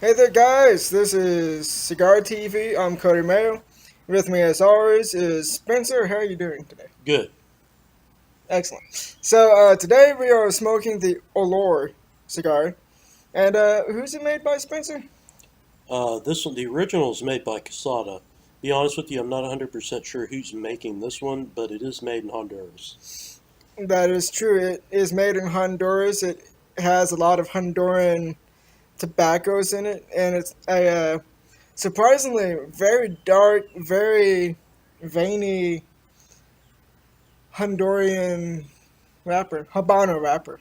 Hey there, guys. This is Cigar TV. I'm Cody Mayo. With me, as always, is Spencer. How are you doing today? Good. Excellent. So today we are smoking the Olor cigar. And who's it made by, Spencer? This one, the original is made by Casada. Be honest with you, I'm not 100% sure who's making this one, but it is made in Honduras. That is true. It is made in Honduras. It has a lot of Honduran tobaccos in it, and it's a surprisingly very dark, very veiny Honduran wrapper, Habano wrapper.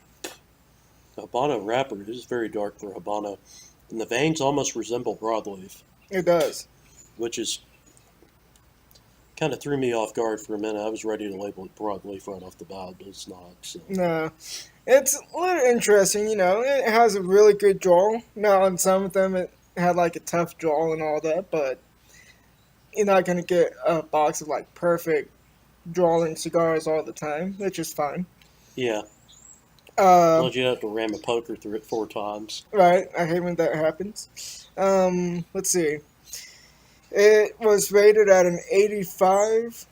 The Habano wrapper is very dark for Habano, and the veins almost resemble broadleaf, It does. which is kind of threw me off guard for a minute. I was ready to label it broadleaf right off the bat, but it's not. So. No, it's a little interesting. It has a really good draw. Now, on some of them, it had like a tough draw and all that, but you're not gonna get a box of like perfect drawing cigars all the time, which is fine. Yeah, Uh, unless you have to ram a poker through it 4 times. right. I hate when that happens. Let's see. It was rated at an 85,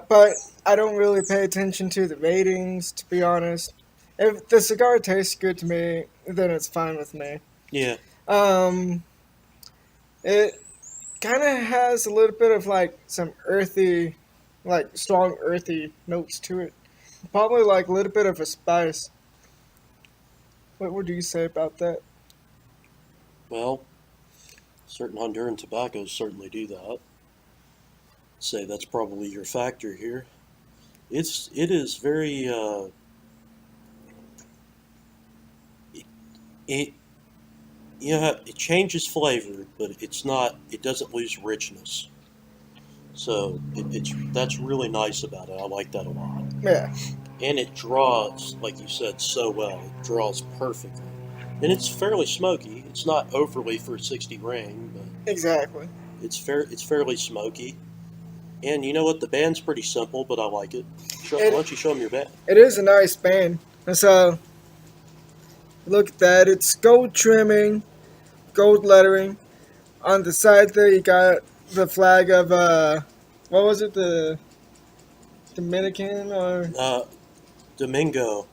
but I don't really pay attention to the ratings, to be honest. If the cigar tastes good to me, then it's fine with me. Yeah, Um, it kind of has a little bit of like some earthy, like strong earthy notes to it. Probably like a little bit of a spice. What would you say about that? well, certain Honduran tobaccos certainly do that. Say that's probably your factor here. It is very it it changes flavor, but it's not. It doesn't lose richness. So it's that's really nice about it. I like that a lot, Yeah, and it draws like you said so well. It draws perfectly, and it's fairly smoky. It's not overly for 60 grain, but exactly. It's fairly smoky. And you know what? The band's pretty simple, but I like it. Why It don't you show them your band? it is a nice band. And so look at that. It's gold trimming, gold lettering. On the side there, you got the flag of what was it? The Dominican or Uh, Domingo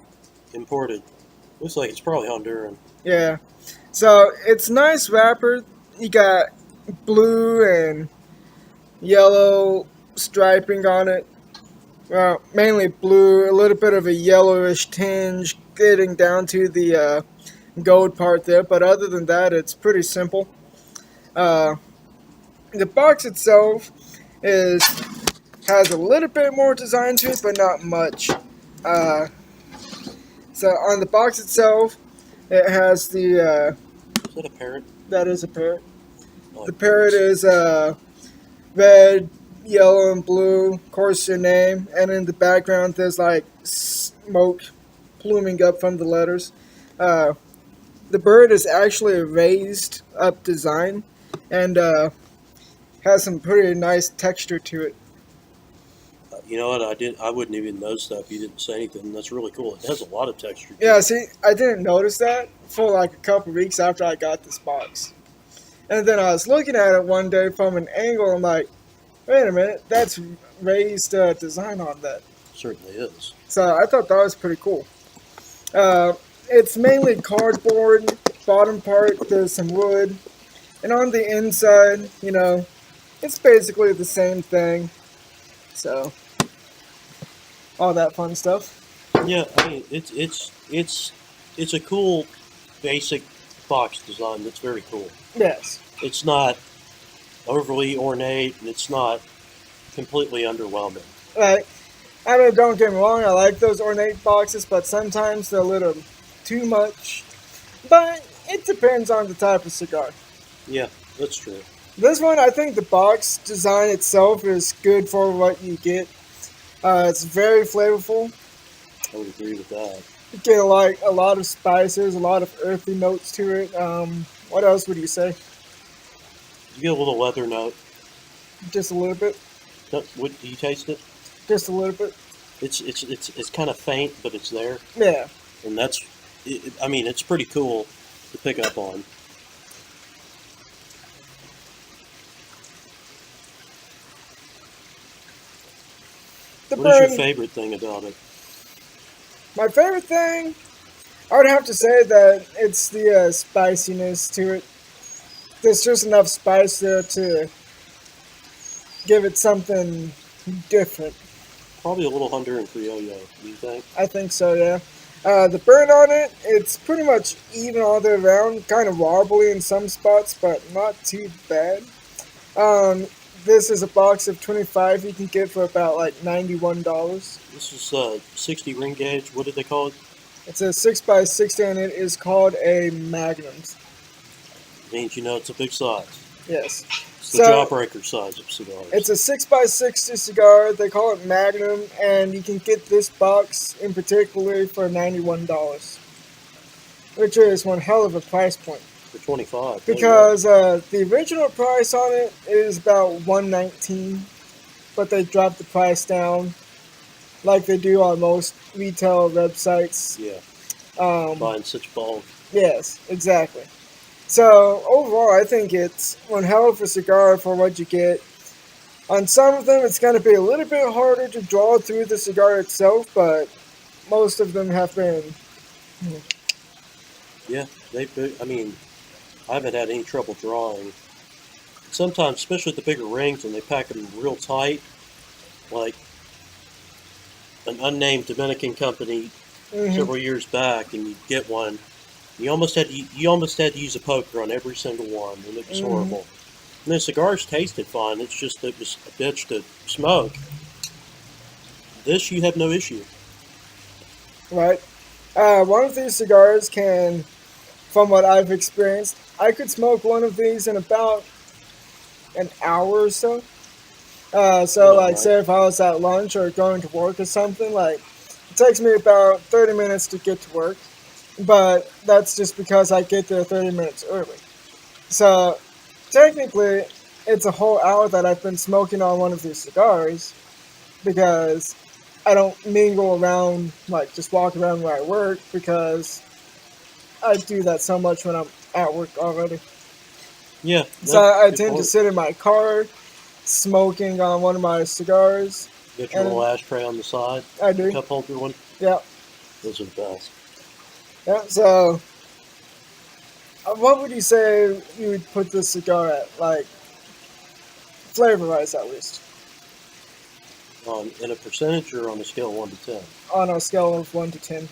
imported. Looks like it's probably Honduran. yeah. So it's nice wrapper. You got blue and yellow striping on it. Well, mainly blue, a little bit of a yellowish tinge getting down to the gold part there. But other than that, it's pretty simple. Uh, the box itself is has a little bit more design to it, but not much. Uh, so on the box itself, it has the Is that a parrot? that is a parrot. I The like parrot parrots. is red, yellow, and blue. Of course, your name, and in the background there's like smoke pluming up from the letters. Uh, the bird is actually a raised up design, and has some pretty nice texture to it. You know what? I wouldn't even notice that if you didn't say anything. That's really cool. It has a lot of texture to Yeah, it. see, I didn't notice that for like a couple weeks after I got this box. And then I was looking at it one day from an angle. I'm like, wait a minute, that's raised design on that. Certainly is. So I thought that was pretty cool. Uh, it's mainly cardboard. Bottom part, there's some wood. And on the inside, it's basically the same thing. So, all that fun stuff. Yeah, I mean it's a cool basic box design that's very cool. Yes. It's not overly ornate and it's not completely underwhelming. Right. I mean, don't get me wrong, I like those ornate boxes, but sometimes they're a little too much. But it depends on the type of cigar. Yeah, that's true. This one, I think the box design itself is good for what you get. It's very flavorful. I would agree with that. You get like a lot of spices, a lot of earthy notes to it. What else would you say? You get a little leather note. Just a little bit. Do you taste it? Just a little bit. It's kind of faint, but it's there, Yeah. and I mean, it's pretty cool to pick up on. The What is your burn. favorite thing about it? My favorite thing, I would have to say that it's the spiciness to it. There's just enough spice there to give it something different. Probably a little Honduran Criollo, do you think? I think so, yeah. The burn on it, it's pretty much even all the way around. Kind of wobbly in some spots, but not too bad. Um, this is a box of 25 you can get for about like $91. This is 60 ring gauge. What did they call it? It's a 6x60 and it is called a Magnum. Means you know it's a big size. Yes. It's the So jawbreaker size of cigars. it's a 6x60 cigar. They call it Magnum, and you can get this box in particular for $91, which is one hell of a price point. For 25. Because the original price on it is about $119, but they dropped the price down like they do on most retail websites. Yeah. Um, Buying such bulk. yes, exactly. So overall, I think it's one hell of a cigar for what you get. On some of them, it's going to be a little bit harder to draw through the cigar itself, but most of them have been. Yeah. I mean, I haven't had any trouble drawing. Sometimes, especially the bigger rings, when they pack them real tight, like an unnamed Dominican company several years back, and you get one. You almost had to use a poker on every single one, and it was horrible. And the cigars tasted fine. It's just it was a bitch to smoke. This you have no issue. Right. One of these cigars can, from what I've experienced, I could smoke one of these in about an hour or so. So, like, Right. say if I was at lunch or going to work or something, like, it takes me about 30 minutes to get to work. But that's just because I get there 30 minutes early. So, technically, it's a whole hour that I've been smoking on one of these cigars because I don't mingle around, like, just walk around where I work because I do that so much when I'm at work already. Yeah. So, No, I good tend to point. sit in my car smoking on one of my cigars. Get your And little ashtray on the side. I The do. cup holder one. Yeah. Those are the best. Yeah. So, what would you say you would put this cigar at? Like, flavor wise, at least, In a percentage or on a scale of 1 to 10? on a scale of 1 to 10.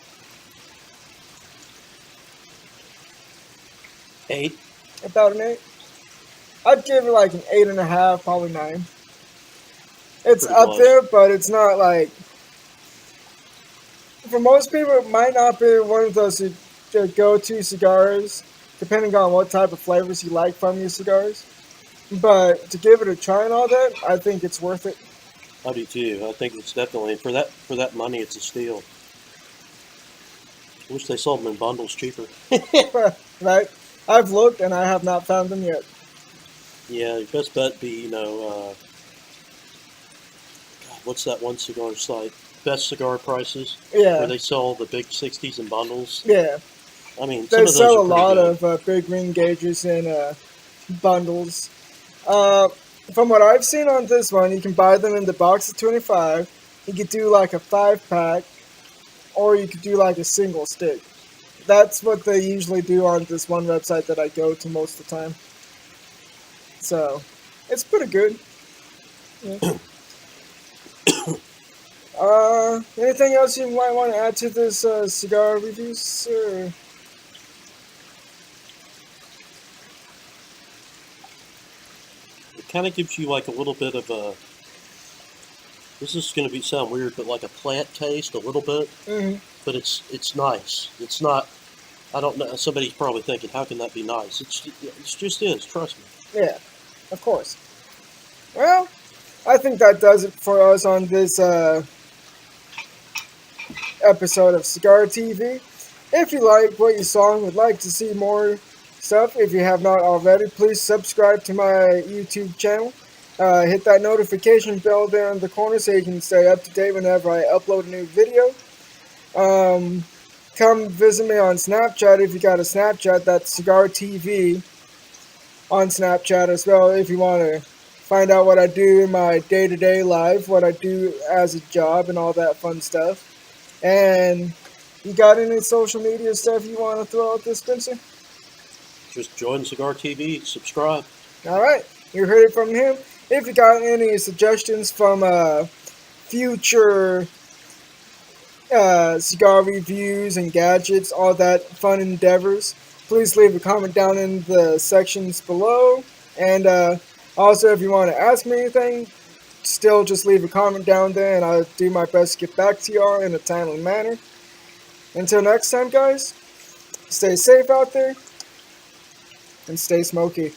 8? About an 8. I'd give it like an 8.5, probably 9. It's Pretty up close. there, but it's not like. For most people, it might not be one of those go-to cigars, depending on what type of flavors you like from your cigars. But to give it a try and all that, I think it's worth it. I do too. I think it's definitely for that money, it's a steal. I wish they sold them in bundles cheaper. Right? I've looked and I have not found them yet. Yeah, your best bet be God, what's that one cigar site? Best Cigar Prices, Yeah, where they sell the big 60s in bundles. yeah. I mean, some They of those sell are a pretty lot good. of big ring gauges in bundles. Uh, from what I've seen on this one, you can buy them in the box of 25. You could do like a 5-pack, or you could do like a single stick. That's what they usually do on this one website that I go to most of the time. So, it's pretty good. Yeah. Anything else you might want to add to this cigar review, sir? It kind of gives you like a little bit of a. This is going to sound weird, but like a plant taste a little bit. Mm-hmm. But it's nice. It's not. I don't know. Somebody's probably thinking, how can that be nice? It just is. Trust me. Yeah, of course. Well, I think that does it for us on this episode of Cigar TV. If you like what you saw and would like to see more stuff, if you have not already, please subscribe to my YouTube channel. Hit that notification bell there in the corner so you can stay up to date whenever I upload a new video. Come visit me on Snapchat if you got a Snapchat. That's Cigar TV on Snapchat as well if you want to find out what I do in my day-to-day life, what I do as a job, and all that fun stuff. And you got any social media stuff you want to throw out there, Spencer? Just join Cigar TV, subscribe. All right, you heard it from him. If you got any suggestions from future cigar reviews and gadgets, all that fun endeavors, please leave a comment down in the sections below. And also, if you want to ask me anything, still just leave a comment down there, and I'll do my best to get back to y'all in a timely manner. Until next time, guys, stay safe out there and stay smoky.